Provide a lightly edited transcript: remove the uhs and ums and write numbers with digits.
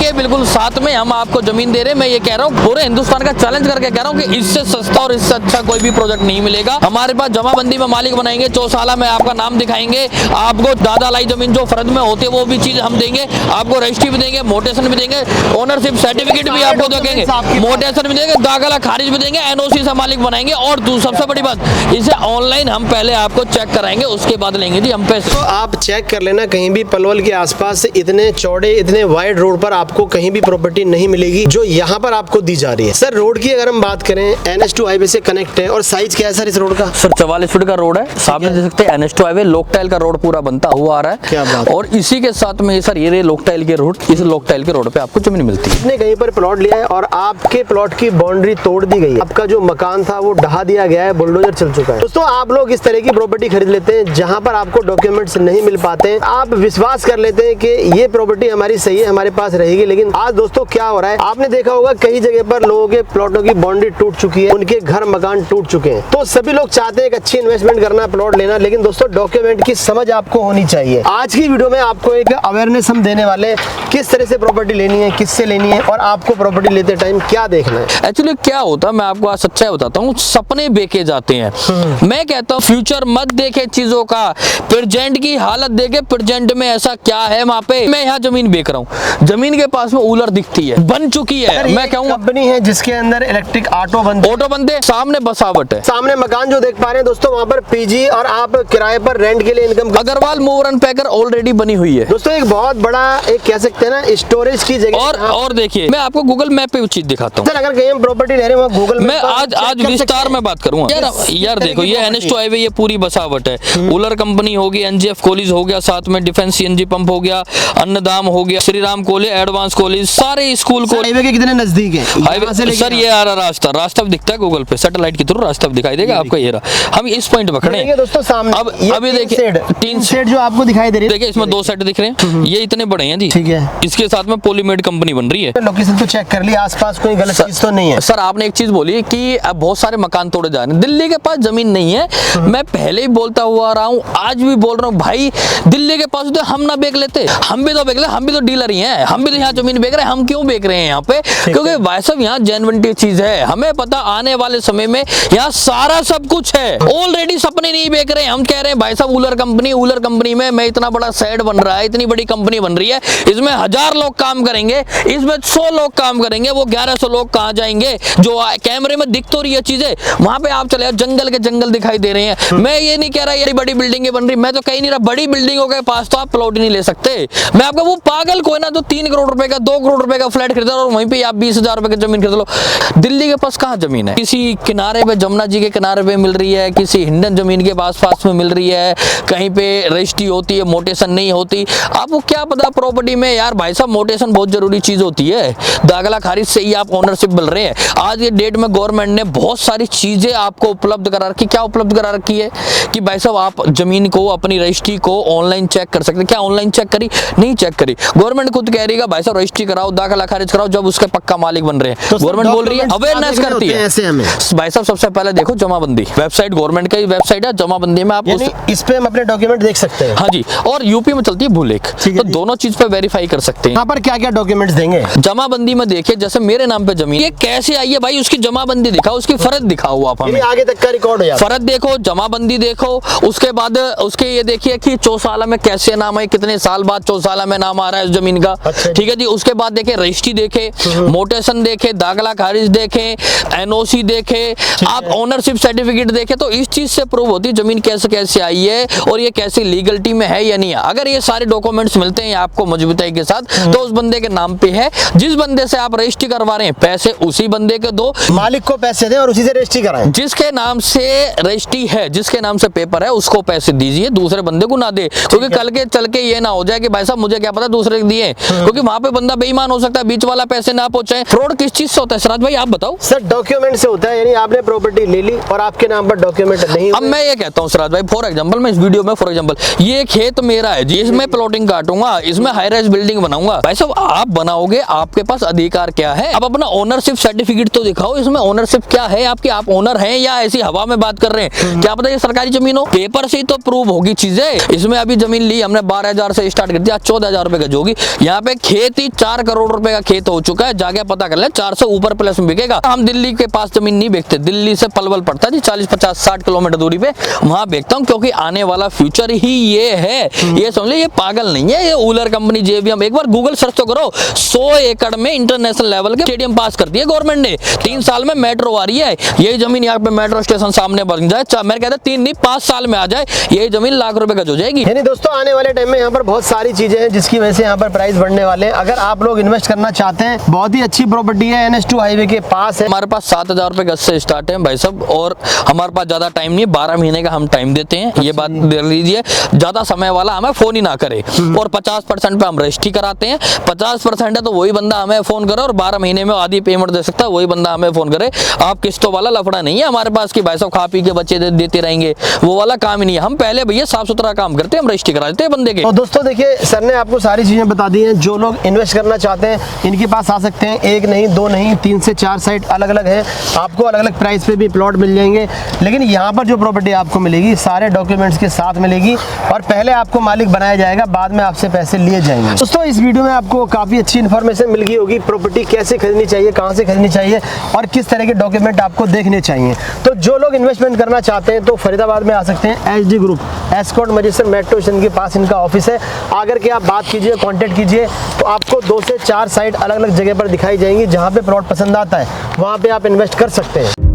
के बिल्कुल साथ में हम आपको जमीन दे रहे हैं। मैं ये कह रहा हूँ, पूरे हिंदुस्तान का चैलेंज करके कह रहा हूँ कि इससे सस्ता और इससे अच्छा कोई भी प्रोजेक्ट नहीं मिलेगा। हमारे पास जमाबंदी में मालिक बनाएंगे, चौसाला में आपका नाम दिखाएंगे, आपको दादा लाई जमीन जो फर्द में होती है वो भी चीज हम देंगे, आपको रजिस्ट्री भी देंगे, मोटेशन भी देंगे, ओनरशिप सर्टिफिकेट भी आपको देंगे, मोटेशन भी देंगे, दाखिला खारिज भी देंगे, एनओसी से मालिक बनाएंगे। और सबसे बड़ी बात, इसे ऑनलाइन हम पहले आपको चेक कराएंगे, उसके बाद लेंगे जी हम पैसे। तो आप चेक कर लेना, कहीं भी पलवल के आसपास इतने चौड़े इतने वाइड रोड पर आपको कहीं भी प्रॉपर्टी नहीं मिलेगी जो यहाँ पर आपको दी जा रही है। सर रोड की अगर हम बात करें, NH2 हाईवे से कनेक्ट है और साइज क्या है सर इस रोड का? सर 44 फीट का रोड है, सामने देख सकते हैं NH2 हाईवे लोकटाइल का रोड पूरा बनता हुआ आ रहा है। क्या बात। और इसी के साथ में सर ये लोकटाइल के रोड, इस लोकटाइल के रोड पे आपको जमीन मिलती है। आपने कहीं पर प्लॉट लिया है और आपके प्लॉट की बाउंड्री तोड़ दी गई है, आपका जो मकान था वो ढहा दिया गया है, बुलडोजर चल चुका है। दोस्तों आप लोग इस तरह की प्रॉपर्टी खरीद लेते हैं जहां पर आपको डॉक्यूमेंट्स नहीं मिल पाते, आप विश्वास कर लेते हैं कि ये प्रॉपर्टी हमारी सही है, हमारे पास रहेगी। लेकिन आज दोस्तों क्या हो रहा है, आपने देखा होगा कई जगह पर लोगों के प्लॉटों की बाउंड्री टूट चुकी है, उनके घर मकान टूट चुके हैं। तो सभी लोग चाहते हैं एक अच्छी इन्वेस्टमेंट करना, प्लॉट लेना, लेकिन दोस्तों डॉक्यूमेंट की समझ आपको होनी चाहिए। आज की वीडियो में आपको एक अवेयरनेस हम देने वाले, किस तरह से प्रॉपर्टी लेनी है, किससे लेनी है और आपको प्रॉपर्टी लेते टाइम क्या देखना है। एक्चुअली क्या होता है, मैं आपको आज सच्चाई बताता हूँ, सपने बेचे जाते हैं। मैं कहता हूँ फ्यूचर मत देखे चीजों का, प्रेजेंट की हालत देखे, प्रेजेंट में ऐसा क्या है वहाँ पे। मैं यहाँ जमीन बेच रहा हूँ, जमीन के पास में ऊलर दिखती है, बन चुकी है। मैं कहूँगा कंपनी है जिसके अंदर इलेक्ट्रिक ऑटो बनते, सामने बसावट है, सामने मकान जो देख पा रहे हैं दोस्तों, वहाँ पर पीजी और आप किराए पर रेंट के लिए income. Agarwal mover and packer already बनी हुई है दोस्तों, एक बहुत बड़ा एक कह सकते हैं ना स्टोरेज की जगह। और देखिए मैं आपको गूगल मैप पे चीज दिखाता हूँ। अगर कहीं हम प्रॉपर्टी ले रहे हैं गूगल मैं आज विस्तार में बात करूंगा। यार देखो, ये NH2 हाईवे ये पूरी बसावट है। उलर कंपनी होगी, NGF कॉलेज हो गया, साथ में डिफेंस CNG पंप हो गया, अन्नदाम हो गया, Shri Ram college, advance college, सारे स्कूल को हाईवे के कितने नजदीक है हाईवे सर। ये आ रहा रास्ता भी दिखता है गूगल पे, सैटेलाइट के थ्रू रास्ता भी दिखाई देगा आपको। ये रहा, हम इस पॉइंट पर खड़े हैं दोस्तों सामने। अब ये देखिए तीन सेट जो आपको दिखाई दे रही है, देखिए इसमें 2 सेट दिख रहे हैं, ये इतने बड़े हैं जी। ठीक है, इसके साथ में पॉलीमेड कंपनी बन रही है। लोकेशन तो चेक कर ली, आसपास कोई गलत चीज तो नहीं है। सर आपने एक चीज बोली कि अब बहुत सारे मकान तोड़े जा रहे हैं, दिल्ली के पास जमीन नहीं है। मैं पहले ही बोलता हुआ रहा हूँ, आज भी बोल रहा हूँ, भाई दिल्ली के पास तो हम ना बेच लेते, हम भी तो बेच ले, हम भी तो डीलर ही हैं, हम भी तो यहाँ जमीन बेच रहे हैं। हम क्यों बेच रहे हैं यहाँ पे? क्योंकि भाई साहब यहाँ जेन्युइनिटी चीज है, हमें पता आने वाले समय में यहाँ सारा सब कुछ है। ऑलरेडी सपने नहीं बेच रहे, हम कह रहे हैं भाई साहब उलर कंपनी में मैं इतना बड़ा शेड बन रहा है, इतनी बड़ी कंपनी बन रही है, इसमें 1000 लोग काम करेंगे, इसमें 100 लोग काम करेंगे, वो 1100 लोग कहाँ जाएंगे? जो कैमरे में दिख तो रही है चीजें, वहां पे आप चले जंगल के जंगल दिखाई दे रहे हैं। मैं ये नहीं कह रहा ये बड़ी बिल्डिंगें बन रही, मैं तो कहीं नहीं रहा, बड़ी बिल्डिंगों के पास तो आप प्लॉट नहीं ले सकते। मैं आपको वो पागल को है ना, तो 3 करोड़ रुपए का 2 करोड़ रुपए का फ्लैट खरीदा और वहीं पे आप 20,000 रुपए की जमीन खरीद लो। दिल्ली के पास कहाँ जमीन है? किसी किनारे पे, जमुना जी के किनारे पे मिल रही है, किसी हिंडन जमीन के पास में मिल रही है, कहीं पे रजिस्ट्री होती है, मोटेशन नहीं होती। आपको क्या पता प्रॉपर्टी में यार भाई साहब मोटेशन बहुत जरूरी चीज होती है, दाखिला खारिज से ही आप ओनरशिप मिल रहे हैं। आज के डेट में गवर्नमेंट ने बहुत सारी चीजें आपको उपलब्ध करा रखी। क्या उपलब्ध करा रखी है कि भाई साहब आप जमीन को, अपनी रजिस्ट्री को ऑनलाइन चेक कर सकते हैं। क्या ऑनलाइन चेक करी? नहीं चेक करी। गवर्नमेंट खुद कह रही है भाई साहब रजिस्ट्री कराओ, दाखिला खारिज कराओ, जब उसके पक्का मालिक बन रहे हैं। गवर्नमेंट बोल रही है, अवेयरनेस करती है ऐसे हमें। भाई साहब सबसे पहले देखो जमाबंदी वेबसाइट, गवर्नमेंट का ही वेबसाइट है, जमाबंदी में आप इस पे हम अपने डॉक्यूमेंट देख सकते हैं। हाँ जी, और यूपी में चलती है भूलेख, तो दोनों चीज पे वेरीफाई कर सकते हैं। यहाँ पर क्या क्या डॉक्यूमेंट्स देंगे? जमाबंदी में देखिए, जैसे मेरे नाम पे जमीन, ये कैसे आई है भाई, उसकी जमाबंदी दिखाओ, उसकी फर्द दिखाओ आप हमें, आगे तक का रिकॉर्ड है। फर्द देखो, जमाबंदी देखो, उसके बाद उसके ये देखिए कि चौसाला में कैसे नाम है, कितने साल बाद चौसाला में नाम आ रहा है इस जमीन का। ठीक है जी। उसके बाद देखे रजिस्ट्री देखे, मोटेशन देखे, दाखिला खारिज देखे, NOC देखे, आप ओनरशिप सर्टिफिकेट देखे, तो इस चीज से प्रूव होती है जमीन कैसे आई है और ये कैसी लीगलिटी में है या नहीं है। अगर ये सारे डॉक्यूमेंट्स मिलते हैं आपको मजबूती के साथ, तो उस बंदे के नाम पे है। जिस बंदे से आप रजिस्ट्री करवा रहे हैं, पैसे उसी बंदे के दो, मालिक को पैसे दें और उसी से रजिस्ट्री कराएं। जिसके नाम से रजिस्ट्री है, जिसके नाम से पेपर है, उसको पैसे दीजिए, दूसरे बंदे को ना दे। क्योंकि कल के चल के ये ना हो जाए कि भाई साहब मुझे क्या पता दूसरे को दिए, क्योंकि वहां पे बंदा बेईमान हो सकता है, बीच वाला पैसे ना पहुंचे। फ्रॉड किस चीज से होता है सिराज भाई, आप बताओ। सर डॉक्यूमेंट से होता है, यानी आपने प्रॉपर्टी ले ली और आपके नाम पर डॉक्यूमेंट नहीं। अब मैं ये कहता हूँ सिराज भाई, फॉर एग्जांपल मैं इस वीडियो में ये खेत मेरा है जी, इसमें प्लॉटिंग काटूंगा, इसमें हाई राइज बिल्डिंग बनाऊंगा। भाई साहब आप बनाओगे, आपके पास अधिकार क्या है? अब अपना ओनरशिप सर्टिफिकेट तो दिखाओ, इसमें ओनरशिप क्या है आपकी, आप ओनर हैं या ऐसी हवा में बात कर रहे हैं? क्या पता ये सरकारी जमीन हो, पेपर से ही तो प्रूव होगी चीजें। इसमें अभी जमीन ली हमने 12,000 से स्टार्ट कर दिया, 14,000 रुपए गज होगी। यहाँ पे खेत 4 करोड़ रुपए का खेत हो चुका है, जाके पता कर ले 400 ऊपर प्लस में बिकेगा। हम दिल्ली के पास जमीन नहीं बेचते, दिल्ली से पलवल पड़ता है जी 40 50 60 किलोमीटर दूरी पे, वहां बेचता हूँ, क्योंकि आने वाला फ्यूचर ही ये है। ये समझ लो, ये पागल नहीं है, ये ऊलर कंपनी जेबीएम, एक बार गूगल सर्च तो करो, 100 एकड़ में इंटरनेशनल लेवल के स्टेडियम पास कर दिए गवर्नमेंट ने, 3 साल में मेट्रो आ रही है। यही जमीन यहाँ पे मेट्रो स्टेशन सामने बन जाए, मैं कहता 3 नहीं 5 साल में आ जाए, यही जमीन लाख रुपए गज हो जाएगी। यानी दोस्तों आने वाले टाइम में यहाँ पर बहुत सारी चीजें हैं जिसकी वजह से यहाँ पर प्राइस बढ़ने वाले हैं। अगर आप लोग इन्वेस्ट करना चाहते हैं, बहुत ही अच्छी प्रॉपर्टी है, NH2 हाईवे के पास है। हमारे पास 7,000 रुपए गज से स्टार्ट है भाई साहब, और हमारे पास ज्यादा टाइम नहीं है, 12 महीने का हम टाइम देते हैं, ये बात देख लीजिए। ज्यादा समय वाला हमें फोन ही ना करे, और 50% पे हम रजिस्ट्री कराते हैं। 50% है तो वही बंदा हमें फोन करे, और 12 महीने में आधी पेमेंट दे सकता है वही बंदा हमें फोन करे। आप किस्तों वाला लफड़ा नहीं है हमारे पास कि भाई साहब खा पी के बच्चे देते रहेंगे, वो वाला काम ही नहीं है। हम पहले भैया साफ सुथरा काम करते हैं, हम रजिस्ट्री करा देते हैं बंदे के। तो दोस्तों देखिए, सर ने आपको सारी चीजें बता दी हैं। जो लोग इन्वेस्ट करना चाहते हैं इनके पास आ सकते हैं, 1 नहीं 2 नहीं 3 से 4 साइट अलग अलग है, आपको अलग अलग प्राइस पे भी प्लॉट मिल जाएंगे। लेकिन यहाँ पर जो प्रॉपर्टी आपको मिलेगी सारे डॉक्यूमेंट्स के साथ मिलेगी, और पहले आपको मालिक बनाया जाएगा, बाद में आपसे पैसे लिए जाएंगे। दोस्तों इस वीडियो में आपको काफी अच्छी इन्फॉर्मेशन मिल गई होगी, प्रॉपर्टी कैसे खरीदनी चाहिए, कहाँ से खरीदनी चाहिए, और किस तरह के डॉक्यूमेंट आपको देखने चाहिए। तो जो लोग इन्वेस्टमेंट करना चाहते हैं तो फरीदाबाद में आ सकते हैं, HD group escort magistrate metro station के पास इनका ऑफिस है। आकर के आप बात कीजिए, कांटेक्ट कीजिए, तो आपको 2 से 4 साइट अलग अलग जगह पर दिखाई जाएंगी। जहाँ पे प्लॉट पसंद आता है वहाँ पे आप इन्वेस्ट कर सकते हैं।